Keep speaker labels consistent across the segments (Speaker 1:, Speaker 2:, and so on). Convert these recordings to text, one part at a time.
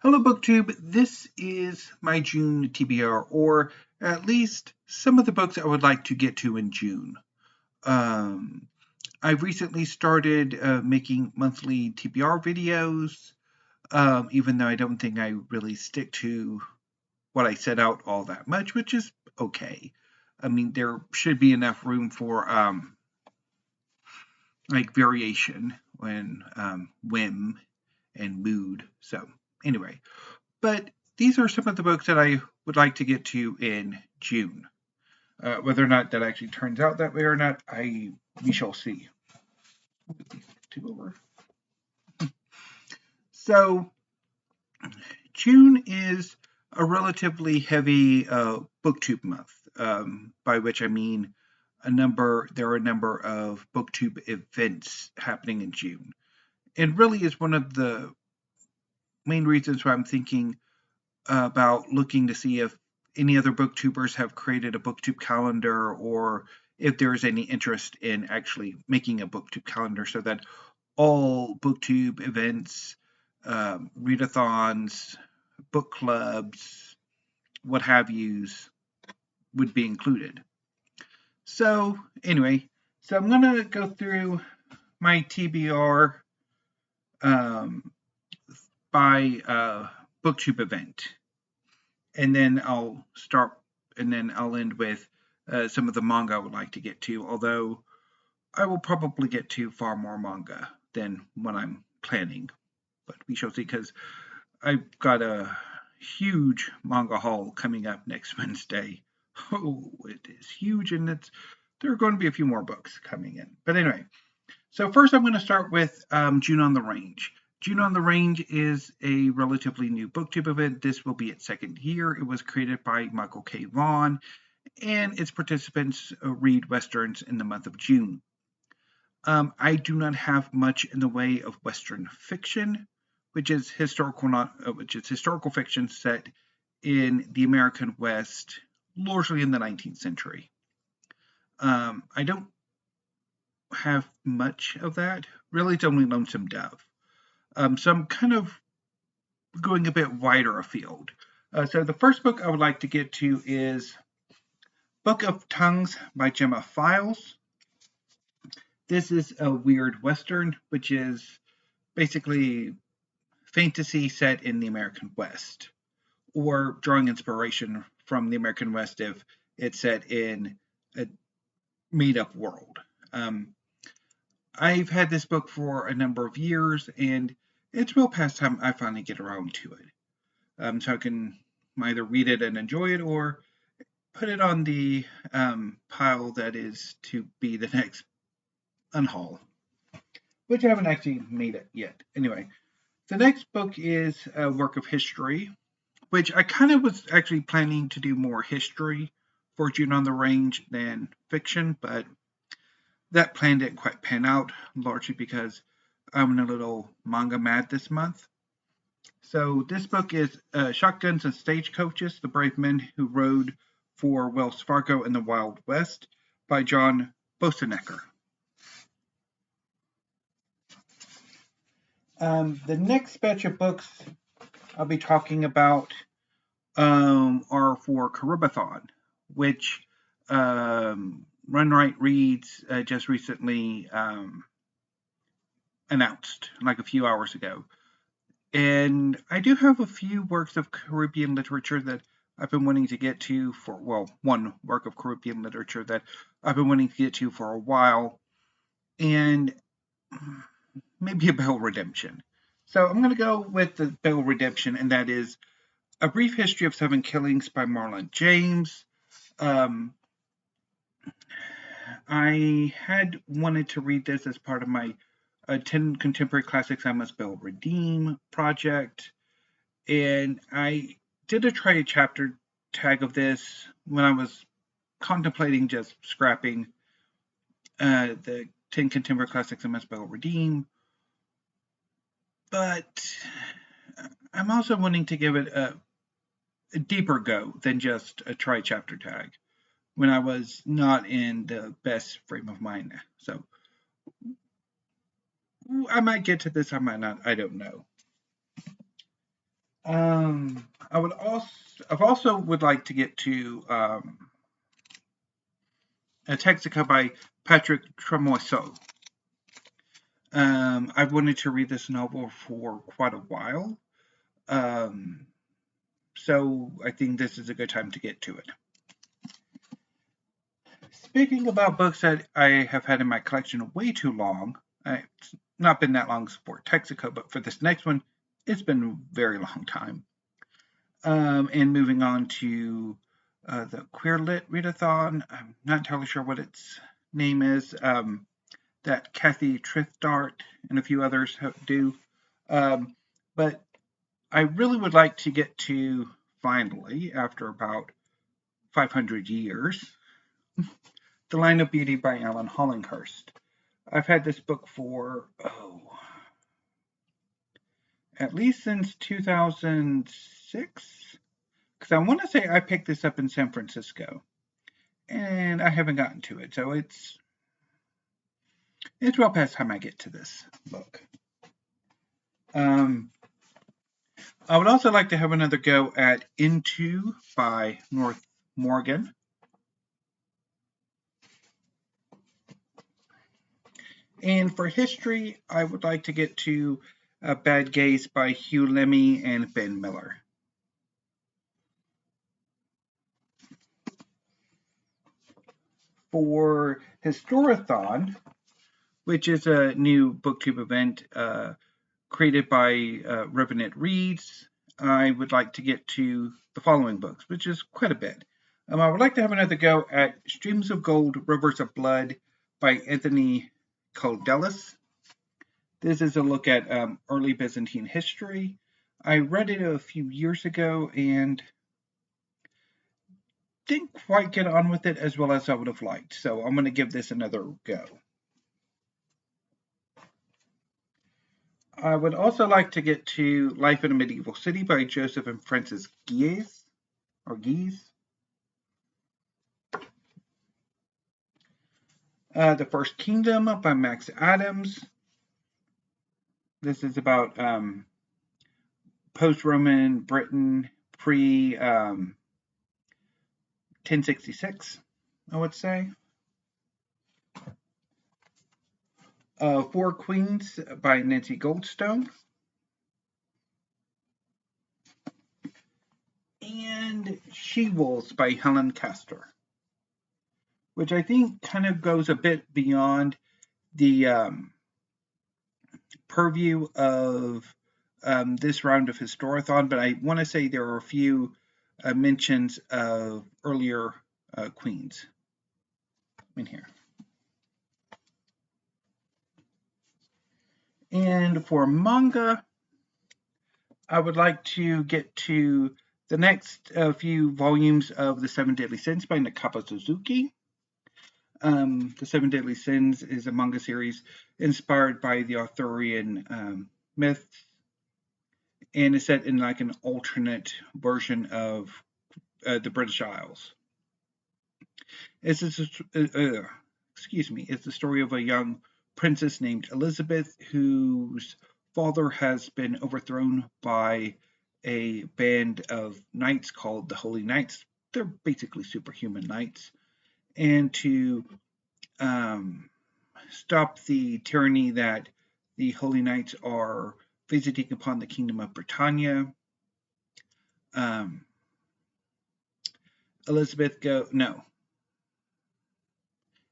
Speaker 1: Hello, BookTube. This is my June TBR, or at least some of the books I would like to get to in June. Um, I've recently started making monthly TBR videos, even though I don't think I really stick to what I set out all that much, which is okay. I mean, there should be enough room for like variation when whim and mood. So anyway. But these are some of the books that I would like to get to in June. Whether or not that actually turns out that way or not, we shall see. Two over. So June is a relatively heavy booktube month, by which I mean there are a number of booktube events happening in June. And really is one of the main reasons why I'm thinking about looking to see if any other booktubers have created a booktube calendar, or if there is any interest in actually making a booktube calendar so that all booktube events, readathons, book clubs, what have yous would be included. So anyway, I'm gonna go through my TBR by booktube event, and then I'll end with some of the manga I would like to get to, although I will probably get to far more manga than what I'm planning. But we shall see, because I've got a huge manga haul coming up next Wednesday. Oh, it is huge, and there are going to be a few more books coming in. But anyway, so first I'm going to start with June on the Range. June on the Range is a relatively new booktube event. This will be its second year. It was created by Michael K. Vaughan, and its participants read Westerns in the month of June. I do not have much in the way of Western fiction, which is historical fiction set in the American West, largely in the 19th century. I don't have much of that. Really, it's only Lonesome Dove. So I'm kind of going a bit wider afield. So the first book I would like to get to is Book of Tongues by Gemma Files. This is a weird Western, which is basically fantasy set in the American West, or drawing inspiration from the American West if it's set in a made-up world. I've had this book for a number of years, and it's well past time I finally get around to it. So I can either read it and enjoy it, or put it on the pile that is to be the next unhaul, which I haven't actually made it yet. Anyway, the next book is a work of history, which I kind of was actually planning to do more history for June on the Range than fiction, but that plan didn't quite pan out, largely because I'm in a little manga mad this month. So this book is Shotguns and Stagecoaches, The Brave Men Who Rode for Wells Fargo in the Wild West by John Boessenecker. The next batch of books I'll be talking about are for Karibathon, which Run Right Reads just recently announced, like a few hours ago. And I do have a few works of Caribbean literature that I've been wanting to get to one work of Caribbean literature that I've been wanting to get to for a while, and maybe a Bell Redemption. So I'm going to go with the Bell Redemption, and that is A Brief History of Seven Killings by Marlon James. I had wanted to read this as part of my 10 Contemporary Classics I Must Bell Redeem project, and I did try a chapter tag of this when I was contemplating just scrapping the 10 Contemporary Classics I Must Bell Redeem, but I'm also wanting to give it a deeper go than just a try chapter tag when I was not in the best frame of mind. So I might get to this, I might not, I don't know. I've also would like to get to a Texaco by Patrick Chamoiseau. I've wanted to read this novel for quite a while, so I think this is a good time to get to it. Speaking about books that I have had in my collection way too long, it's not been that long for Texaco, but for this next one, it's been a very long time. And moving on to the Queer Lit Readathon, I'm not entirely sure what its name is, that Kathy Trithdart and a few others do. But I really would like to get to, finally, after about 500 years, The Line of Beauty by Alan Hollinghurst. I've had this book for, at least since 2006, because I want to say I picked this up in San Francisco, and I haven't gotten to it, so it's well past time I get to this book. I would also like to have another go at Into by North Morgan. And for history, I would like to get to Bad Gaze by Hugh Lemmey and Ben Miller. For Historathon, which is a new booktube event created by Revenant Reads, I would like to get to the following books, which is quite a bit. I would like to have another go at Streams of Gold, Rivers of Blood by Anthony Kaldellis. This is a look at early Byzantine history. I read it a few years ago and didn't quite get on with it as well as I would have liked, so I'm going to give this another go. I would also like to get to Life in a Medieval City by Joseph and Frances Gies, or Gies. The First Kingdom by Max Adams. This is about post-Roman Britain, pre-1066, I would say. Four Queens by Nancy Goldstone. And She-Wolves by Helen Castor, which I think kind of goes a bit beyond the purview of this round of Historathon, but I want to say there are a few mentions of earlier queens in here. And for manga, I would like to get to the next few volumes of The Seven Deadly Sins by Nakaba Suzuki. The Seven Deadly Sins is a manga series inspired by the Arthurian myths, and is set in like an alternate version of the British Isles. It's the story of a young princess named Elizabeth whose father has been overthrown by a band of knights called the Holy Knights. They're basically superhuman knights. And to stop the tyranny that the Holy Knights are visiting upon the Kingdom of Britannia, Elizabeth no.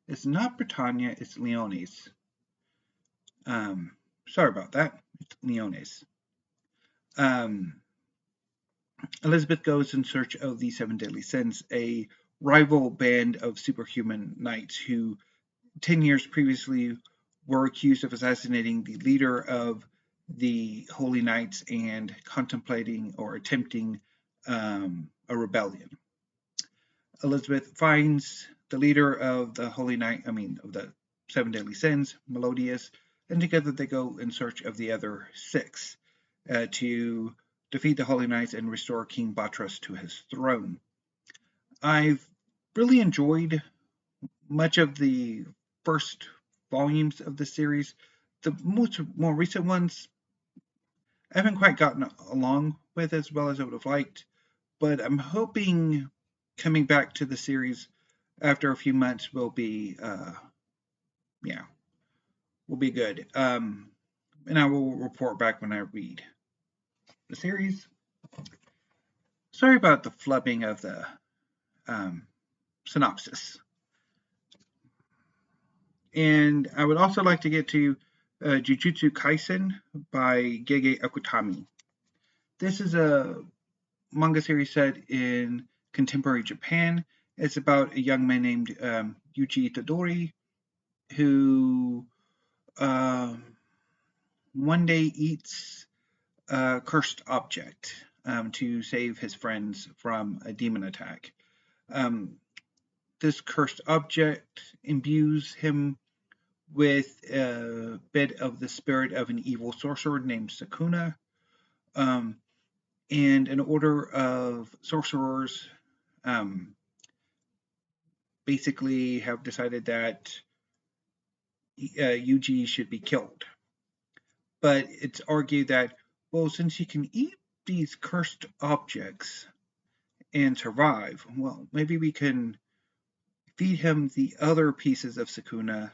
Speaker 1: It's not Britannia, it's Leones. Sorry about that. It's Leones. Elizabeth goes in search of the Seven Deadly Sins, a rival band of superhuman knights who 10 years previously were accused of assassinating the leader of the Holy Knights and contemplating or attempting a rebellion. Elizabeth finds the leader of the of the Seven Deadly Sins, Melodius, and together they go in search of the other six to defeat the Holy Knights and restore King Batras to his throne. I've really enjoyed much of the first volumes of the series. The more recent ones, I haven't quite gotten along with as well as I would have liked, but I'm hoping coming back to the series after a few months will be good. And I will report back when I read the series. Sorry about the flubbing of the synopsis. And I would also like to get to Jujutsu Kaisen by Gege Akutami. This is a manga series set in contemporary Japan. It's about a young man named Yuji Itadori who one day eats a cursed object to save his friends from a demon attack. This cursed object imbues him with a bit of the spirit of an evil sorcerer named Sukuna. And an order of sorcerers basically have decided that Yuji should be killed. But it's argued that, well, since he can eat these cursed objects and survive, well, maybe we can feed him the other pieces of Sukuna,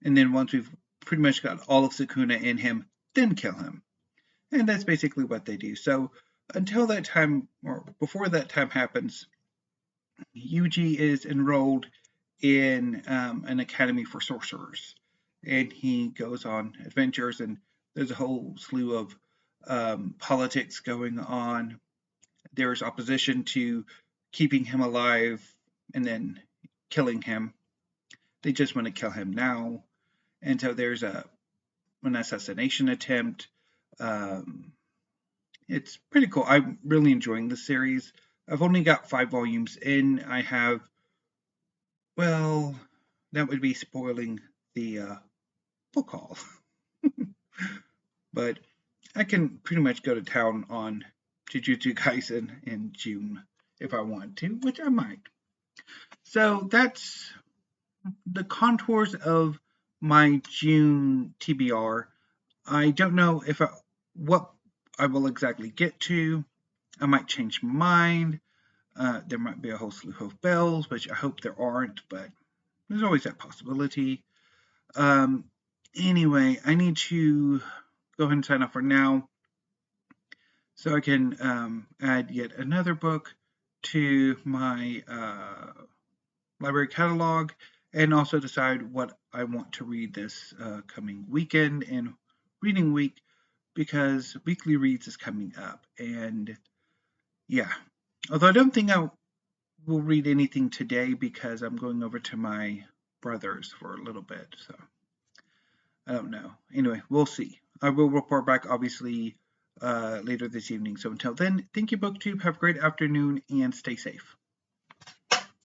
Speaker 1: and then once we've pretty much got all of Sukuna in him, then kill him. And that's basically what they do. So until that time, or before that time happens, Yuji is enrolled in an academy for sorcerers. And he goes on adventures, and there's a whole slew of politics going on. There's opposition to keeping him alive and then killing him. They just want to kill him now. And so there's an assassination attempt. It's pretty cool. I'm really enjoying the series. I've only got 5 volumes in. I have, well, that would be spoiling the book haul. But I can pretty much go to town on Jujutsu Kaisen in June if I want to, which I might. So that's the contours of my June TBR. I don't know what I will exactly get to. I might change my mind. There might be a whole slew of bells, which I hope there aren't, but there's always that possibility. Anyway, I need to go ahead and sign off for now so I can add yet another book to my library catalog and also decide what I want to read this coming weekend and reading week, because weekly reads is coming up. And yeah, although I don't think I will read anything today because I'm going over to my brother's for a little bit, so I don't know. Anyway, we'll see. I will report back obviously later this evening. So until then, thank you, BookTube. Have a great afternoon and stay safe.